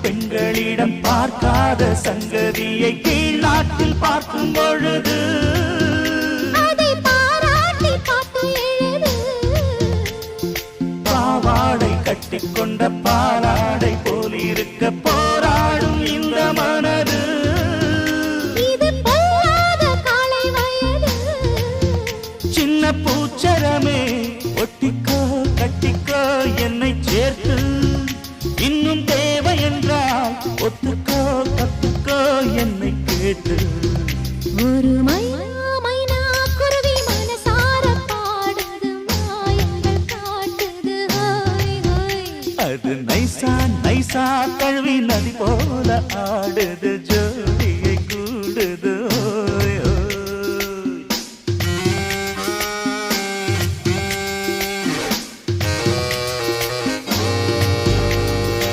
பெண்களிடம் பார்க்காத சங்கதியை கீழ் நாட்டில் பார்க்கும் பொழுது அதை பாராட்டி பாட்டு எழுது. பாவாடை கட்டிக்கொண்ட பாலாடை போல் இருக்க போராடும் இந்த மனது. இது பொல்லாத காலை வயது. சின்ன பூச்சரமே ஒட்டிக்கோ கட்டிக்கோ என்னை சேர்த்து, இன்னும் தேவை என்றால் ஒத்துக்கோ கத்துக்கோ என்னை கேட்டு. ஒரு மைனா குருவி மனசார பாடுது, மாயங்கள் காட்டுது. ஹாய் ஹாய் அது நைசா நைசா கழுவி நதி போல ஆடுது, ஜோடியை கூடுது.